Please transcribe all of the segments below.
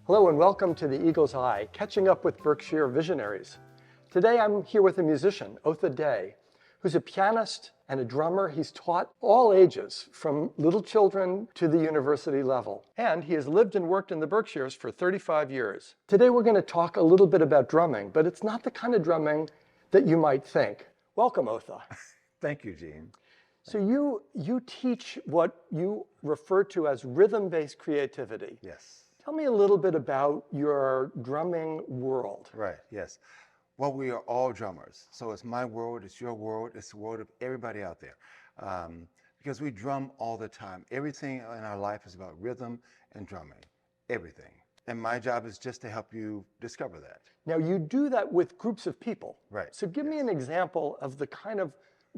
Hello and welcome to the Eagle's Eye, catching up with Berkshire visionaries. Today I'm here with a musician, Otha, who's a pianist and a drummer. He's taught all ages, from little children to the university level. And he has lived and worked in the Berkshires for 35 years. Today we're going to talk a little bit about drumming, but it's not the kind of drumming that you might think. Welcome, Otha. Thank you, Gene. So you teach what you refer to as rhythm-based creativity. Yes. Tell me a little bit about your drumming world. Right, yes. Well, we are all drummers. So it's my world, it's your world, it's the world of everybody out there. Because we drum all the time. Everything in our life is about rhythm and drumming, everything. And my job is just to help you discover that. Now you do that with groups of people. Right. So give me an example of the kind of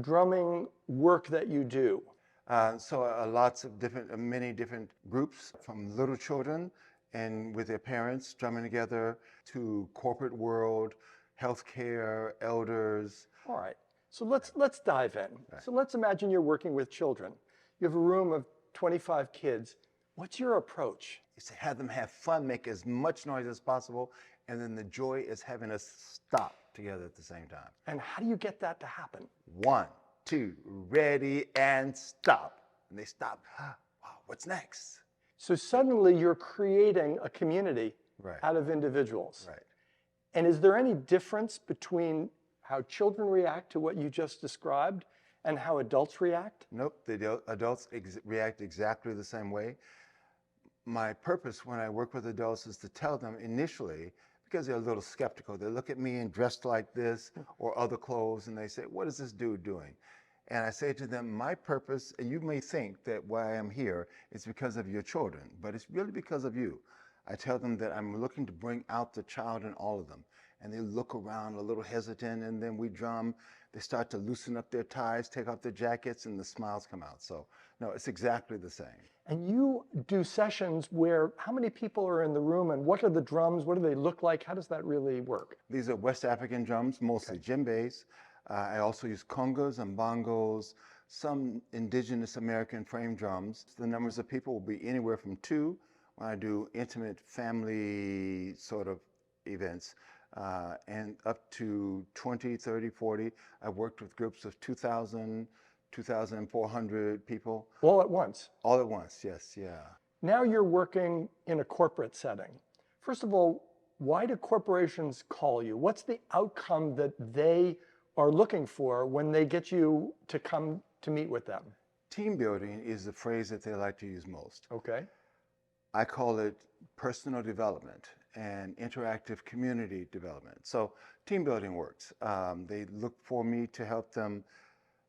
drumming work that you do. Lots of many different groups, from little children and with their parents drumming together, to corporate world, healthcare, elders. All right, so let's dive in. Right. So let's imagine you're working with children. You have a room of 25 kids. What's your approach? It's to have them have fun, make as much noise as possible, and then the joy is having us stop together at the same time. And how do you get that to happen? 1, 2, ready, and stop. And they stop. Wow, what's next? So suddenly you're creating a community Right. out of individuals. Right. And is there any difference between how children react to what you just described and how adults react? Nope, the adults react exactly the same way. My purpose when I work with adults is to tell them initially, because they're a little skeptical, they look at me and dressed like this or other clothes and they say, what is this dude doing? And I say to them, my purpose, and you may think that why I'm here is because of your children, but it's really because of you. I tell them that I'm looking to bring out the child in all of them. And they look around a little hesitant, and then we drum. They start to loosen up their ties, take off their jackets, and the smiles come out. So, no, it's exactly the same. And you do sessions where how many people are in the room and what are the drums? What do they look like? How does that really work? These are West African drums, mostly djembes. I also use congas and bongos, some indigenous American frame drums. The numbers of people will be anywhere from 2 when I do intimate family sort of events, and up to 20, 30, 40. I've worked with groups of 2,000, 2,400 people. All at once? All at once, yes, yeah. Now you're working in a corporate setting. First of all, why do corporations call you? What's the outcome that they are looking for when they get you to come to meet with them? Team building is the phrase that they like to use most. Okay. I call it personal development and interactive community development. So team building works. They look for me to help them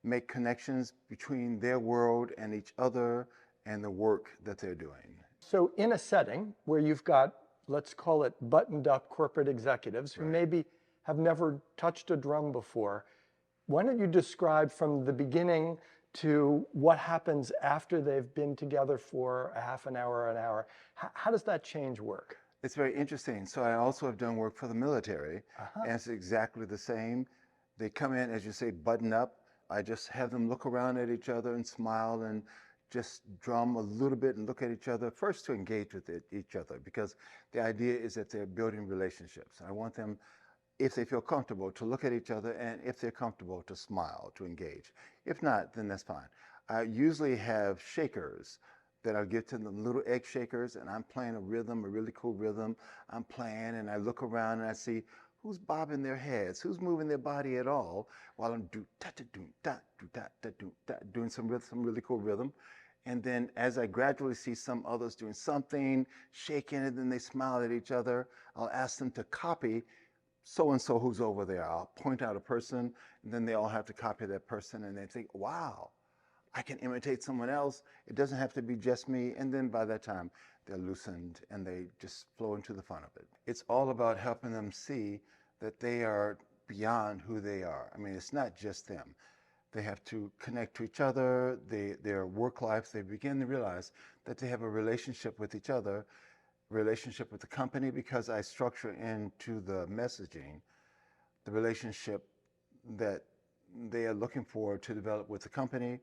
make connections between their world and each other and the work that they're doing. So in a setting where you've got, let's call it buttoned up corporate executives who maybe have never touched a drum before, why don't you describe from the beginning to what happens after they've been together for a half an hour? How does that change work? It's very interesting. So I also have done work for the military, and it's exactly the same. They come in, as you say, button up. I just have them look around at each other and smile and just drum a little bit and look at each other, first to engage with each other, because the idea is that they're building relationships. I want them, if they feel comfortable, to look at each other, and if they're comfortable, to smile, to engage. If not, then that's fine. I usually have shakers that I'll give to them, little egg shakers, and I'm playing a rhythm, a really cool rhythm. I'm playing, and I look around and I see who's bobbing their heads, who's moving their body at all, while I'm doing some really cool rhythm. And then as I gradually see some others doing something, shaking, and then they smile at each other, I'll ask them to copy so-and-so who's over there. I'll point out a person, and then they all have to copy that person, and they think, wow, I can imitate someone else. It doesn't have to be just me. And then by that time, they're loosened, and they just flow into the fun of it. It's all about helping them see that they are beyond who they are. I mean, it's not just them. They have to connect to each other, their work life. They begin to realize that they have a relationship with each other, relationship with the company, because I structure into the messaging the relationship that they are looking for to develop with the company,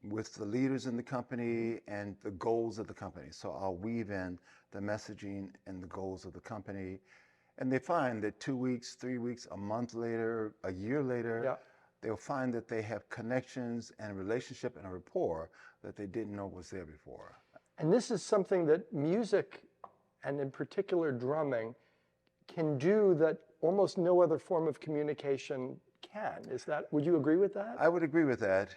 with the leaders in the company and the goals of the company. So I'll weave in the messaging and the goals of the company. And they find that 2 weeks, 3 weeks, a month later, a year later, Yeah. they'll find that they have connections and a relationship and a rapport that they didn't know was there before. And this is something that music, and in particular drumming, can do that almost no other form of communication can. Would you agree with that? I would agree with that.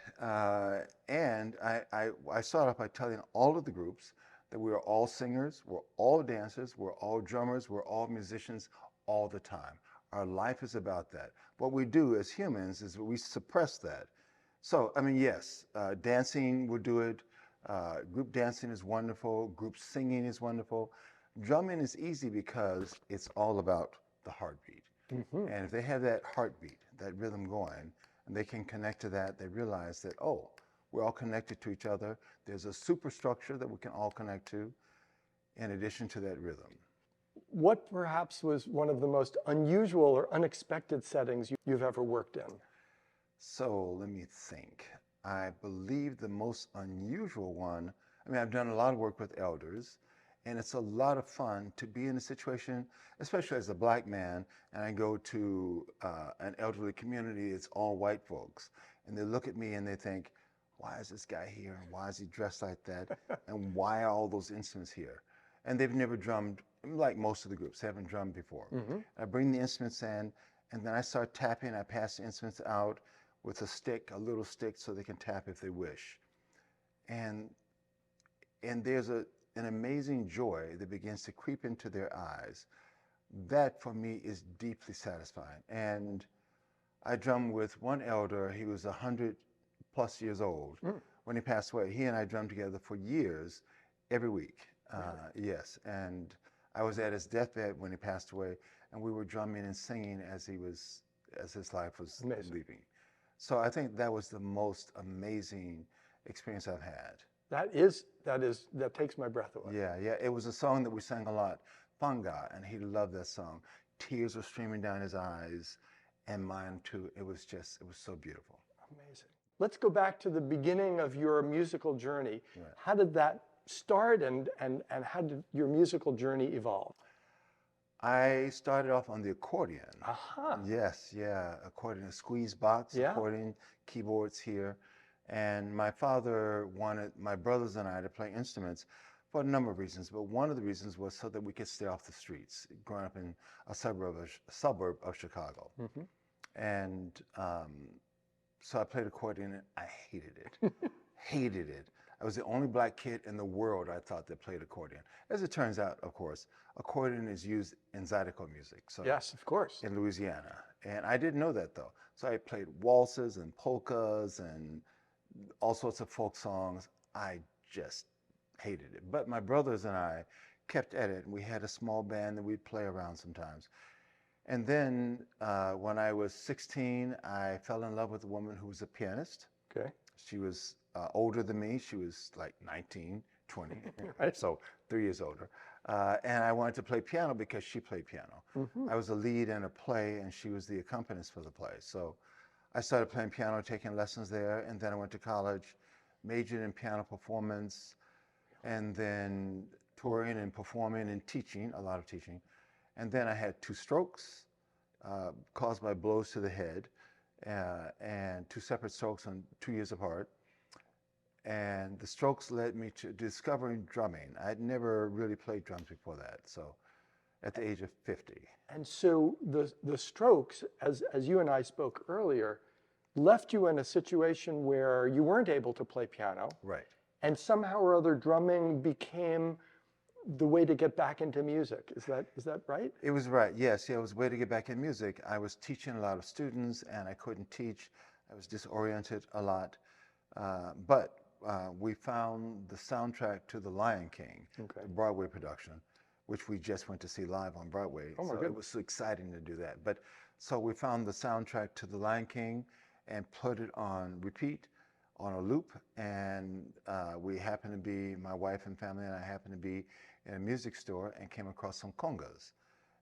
And I start off by telling all of the groups that we are all singers, we're all dancers, we're all drummers, we're all musicians all the time. Our life is about that. What we do as humans is we suppress that. So, I mean, yes, dancing will do it. Group dancing is wonderful. Group singing is wonderful. Drumming is easy because it's all about the heartbeat. Mm-hmm. And if they have that heartbeat, that rhythm going, and they can connect to that, they realize that, oh, we're all connected to each other. There's a superstructure that we can all connect to in addition to that rhythm. What perhaps was one of the most unusual or unexpected settings you've ever worked in? So let me think. I believe the most unusual one, I mean, I've done a lot of work with elders, and it's a lot of fun to be in a situation, especially as a black man, and I go to an elderly community, it's all white folks, and they look at me and they think, why is this guy here? And why is he dressed like that? And why are all those instruments here? And they've never drummed, like most of the groups, haven't drummed before. Mm-hmm. I bring the instruments in, and then I start tapping. I pass the instruments out with a stick, a little stick, so they can tap if they wish. And there's an amazing joy that begins to creep into their eyes. That, for me, is deeply satisfying. And I drummed with one elder. He was 100+ years old when he passed away. He and I drummed together for years, every week. Yes, and I was at his deathbed when he passed away, and we were drumming and singing as his life was leaving. So I think that was the most amazing experience I've had. That takes my breath away. Yeah, yeah. It was a song that we sang a lot, Funga, and he loved that song. Tears were streaming down his eyes, and mine too. It was so beautiful. Amazing. Let's go back to the beginning of your musical journey. Right. How did that start, and how did your musical journey evolve? I started off on the accordion. Aha. Yes, yeah, accordion, a squeeze box, Yeah. accordion, keyboards here. And my father wanted my brothers and I to play instruments for a number of reasons, but one of the reasons was so that we could stay off the streets, growing up in a suburb of Chicago. Mm-hmm. And so I played accordion, and I hated it. Hated it. I was the only black kid in the world, I thought, that played accordion. As it turns out, of course, accordion is used in Zydeco music. So Yes, of course. in Louisiana. And I didn't know that, though. So I played waltzes and polkas and all sorts of folk songs. I just hated it. But my brothers and I kept at it, and we had a small band that we'd play around sometimes. And then when I was 16, I fell in love with a woman who was a pianist. Okay. She was older than me. She was like 19, 20, Right. so 3 years older. And I wanted to play piano because she played piano. Mm-hmm. I was a lead in a play, and she was the accompanist for the play. So I started playing piano, taking lessons there, and then I went to college, majored in piano performance, and then touring and performing and teaching, a lot of teaching. And then I had 2 strokes caused by blows to the head, and 2 separate strokes on 2 years apart. And the strokes led me to discovering drumming. I'd never really played drums before that, so at the age of 50. And so the strokes, as you and I spoke earlier, left you in a situation where you weren't able to play piano. Right. And somehow or other drumming became the way to get back into music. Is that right? It was right, yes. Yeah, it was a way to get back in music. I was teaching a lot of students, and I couldn't teach. I was disoriented a lot. But we found the soundtrack to The Lion King, Okay. the Broadway production, which we just went to see live on Broadway. Oh my So goodness. it was so exciting to do that. But so we found the soundtrack to The Lion King and put it on repeat, on a loop. And we happened to be, my wife and family and I happened to be in a music store and came across some congas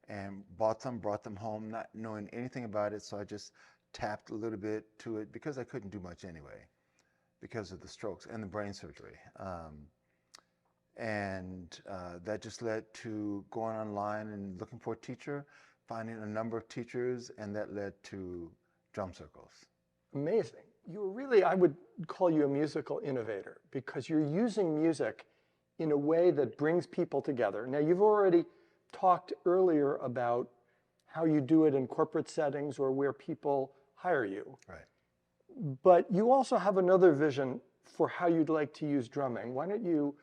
and bought them, brought them home, not knowing anything about it. So I just tapped a little bit to it because I couldn't do much anyway. because of the strokes and the brain surgery. That just led to going online and looking for a teacher, finding a number of teachers, and that led to drum circles. Amazing. You're really, I would call you a musical innovator because you're using music in a way that brings people together. Now, you've already talked earlier about how you do it in corporate settings or where people hire you. Right. But you also have another vision for how you'd like to use drumming. Why don't you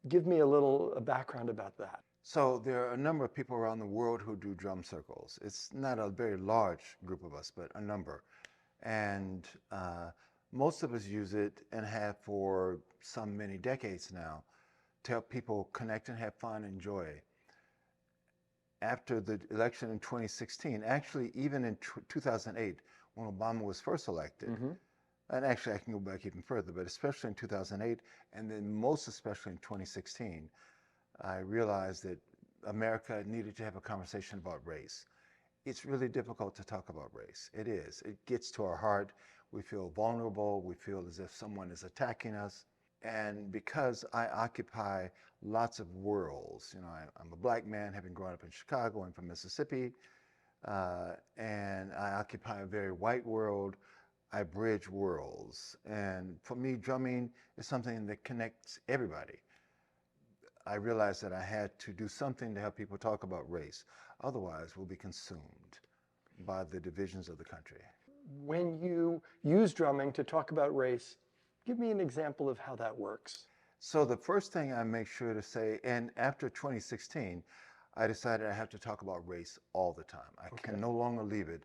give me a little background about that? So there are a number of people around the world who do drum circles. It's not a very large group of us, but a number. And most of us use it and have for some many decades now to help people connect and have fun and joy. After the election in 2016, actually even in 2008, when Obama was first elected, and actually I can go back even further, but especially in 2008, and then most especially in 2016, I realized that America needed to have a conversation about race. It's really difficult to talk about race. It is. It gets to our heart. We feel vulnerable. We feel as if someone is attacking us. And because I occupy lots of worlds, I'm a black man having grown up in Chicago and from Mississippi, and I occupy a very white world. I bridge worlds. And for me, drumming is something that connects everybody. I realized that I had to do something to help people talk about race. Otherwise, we'll be consumed by the divisions of the country. When you use drumming to talk about race, give me an example of how that works. So the first thing I make sure to say, and after 2016, I decided I have to talk about race all the time. I can no longer leave it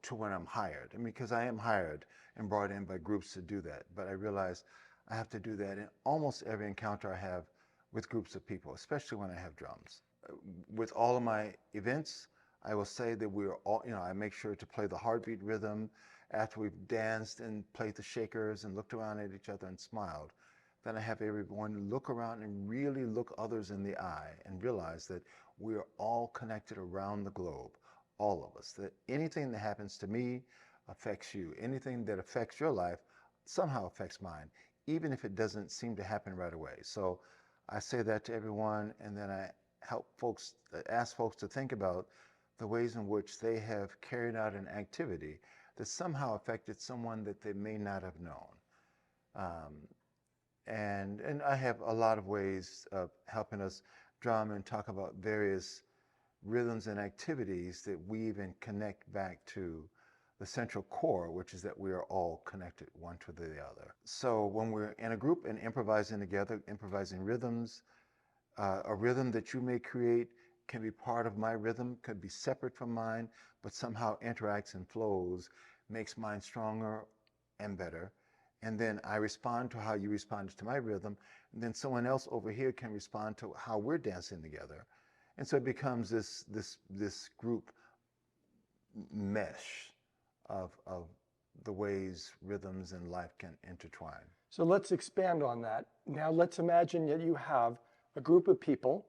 to when I'm hired. Because I am hired and brought in by groups to do that. But I realized I have to do that in almost every encounter I have with groups of people, especially when I have drums. With all of my events, I will say that we're all, I make sure to play the heartbeat rhythm after we've danced and played the shakers and looked around at each other and smiled. Then I have everyone look around and really look others in the eye and realize that we are all connected around the globe, all of us, that anything that happens to me affects you. Anything that affects your life somehow affects mine, even if it doesn't seem to happen right away. So I say that to everyone, and then I ask folks to think about the ways in which they have carried out an activity that somehow affected someone that they may not have known. And I have a lot of ways of helping us drum and talk about various rhythms and activities that weave and connect back to the central core, which is that we are all connected one to the other. So when we're in a group and improvising together, improvising rhythms, a rhythm that you may create can be part of my rhythm, could be separate from mine, but somehow interacts and flows, makes mine stronger and better. And then I respond to how you responded to my rhythm, and then someone else over here can respond to how we're dancing together. And so it becomes this group mesh of the ways rhythms and life can intertwine. So let's expand on that. Now let's imagine that you have a group of people,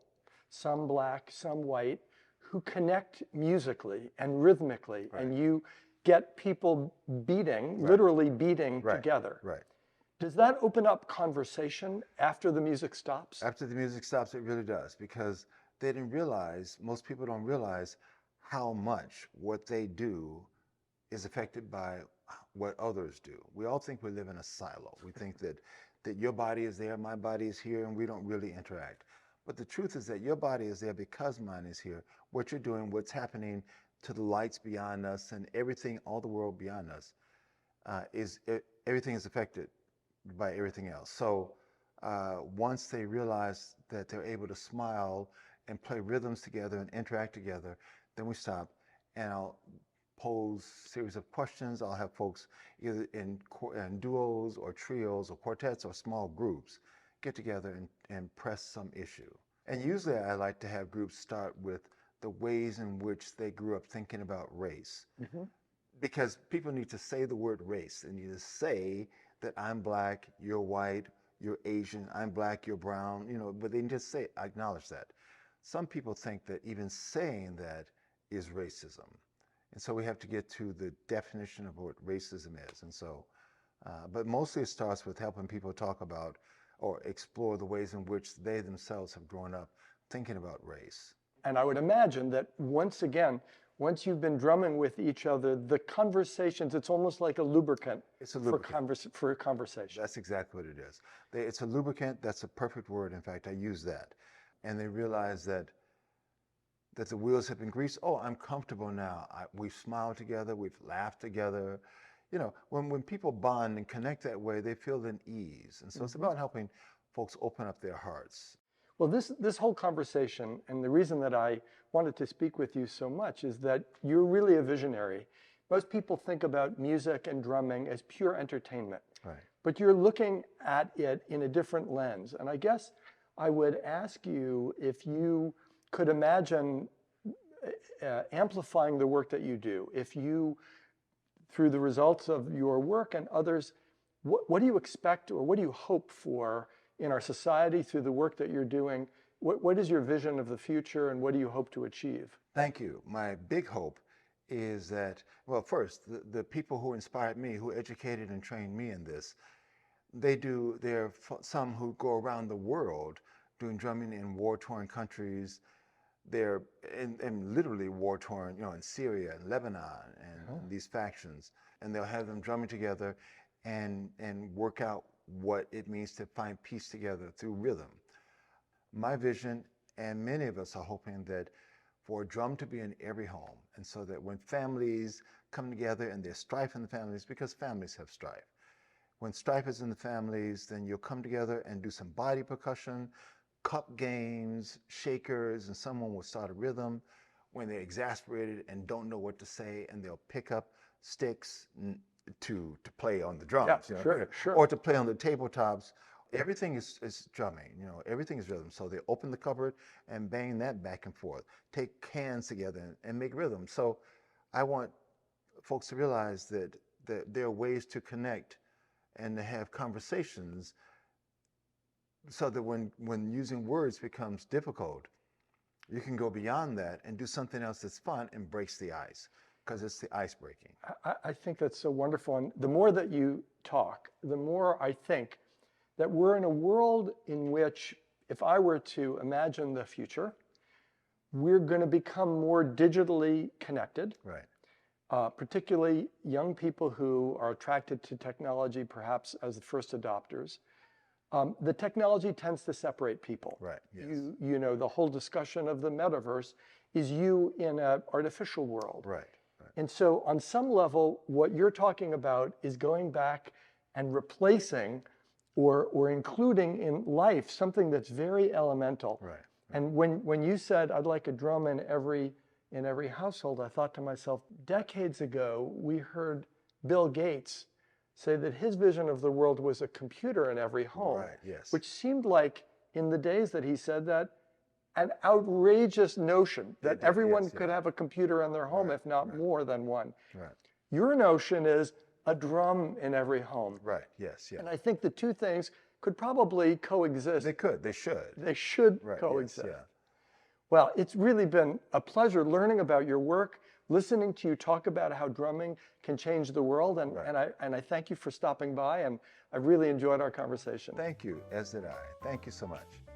some black, some white, who connect musically and rhythmically, and you get people beating, literally beating together. Right. Does that open up conversation after the music stops? After the music stops, it really does, because they didn't realize, most people don't realize how much what they do is affected by what others do. We all think we live in a silo. We think that your body is there, my body is here, and we don't really interact. But the truth is that your body is there because mine is here. What you're doing, what's happening to the lights beyond us and everything, all the world beyond us, everything is affected by everything else. So once they realize that they're able to smile and play rhythms together and interact together, then we stop, and I'll pose a series of questions. I'll have folks either in duos or trios or quartets or small groups get together and press some issue. And usually I like to have groups start with the ways in which they grew up thinking about race. Because people need to say the word race. They need to say that I'm black, you're white, you're Asian, I'm black, you're brown, but they just say, acknowledge that. Some people think that even saying that is racism. And so we have to get to the definition of what racism is. And so But mostly it starts with helping people talk about or explore the ways in which they themselves have grown up thinking about race. And I would imagine that once you've been drumming with each other, the conversations, it's almost like a lubricant, It's a lubricant. for a conversation. That's exactly what it is. It's a lubricant. That's a perfect word. In fact, I use that. And they realize that the wheels have been greased. Oh, I'm comfortable now. We've smiled together. We've laughed together. You know, when people bond and connect that way, they feel an ease. And so it's about helping folks open up their hearts. Well, this whole conversation, and the reason that I wanted to speak with you so much is that you're really a visionary. Most people think about music and drumming as pure entertainment, Right. but you're looking at it in a different lens. And I guess I would ask you if you could imagine amplifying the work that you do, if you, through the results of your work and others, what do you expect or what do you hope for in our society through the work that you're doing? What is your vision of the future and what do you hope to achieve? Thank you. My big hope is that, well, first, the people who inspired me, who educated and trained me in this, there are some who go around the world doing drumming in war-torn countries. They're in literally war-torn, you know, in Syria and Lebanon and these factions. And they'll have them drumming together and work out what it means to find peace together through rhythm. My vision, and many of us are hoping that for a drum to be in every home, and so that when families come together and there's strife in the families, because families have strife. When strife is in the families, then you'll come together and do some body percussion, cup games, shakers, and someone will start a rhythm. When they're exasperated and don't know what to say, and they'll pick up sticks to play on the drums, Yeah, you know, sure. or to play on the tabletops. Everything is drumming, you know, everything is rhythm. So they open the cupboard and bang that back and forth, take cans together and make rhythm. So I want folks to realize that there are ways to connect and to have conversations so that when using words becomes difficult, you can go beyond that and do something else that's fun and breaks the ice, because it's the ice breaking. I think that's so wonderful. And the more that you talk, the more I think that we're in a world in which, if I were to imagine the future, we're going to become more digitally connected. Right. Particularly young people who are attracted to technology, perhaps as the first adopters. The technology tends to separate people. Right. Yes. You know, the whole discussion of the metaverse is you in an artificial world. Right. And so on some level, what you're talking about is going back and replacing or including in life something that's very elemental. Right. And when you said, I'd like a drum in every household, I thought to myself, decades ago, we heard Bill Gates say that his vision of the world was a computer in every home. Right, yes. Which seemed like, in the days that he said that, an outrageous notion that everyone could have a computer in their home, if not more than one. Right. Your notion is a drum in every home. Right, yes, yeah. And I think the two things could probably coexist. They could, they should. They should Right, coexist. yes, yeah. Well, it's really been a pleasure learning about your work, listening to you talk about how drumming can change the world, and I thank you for stopping by, and I really enjoyed our conversation. Thank you, as did I. Thank you so much.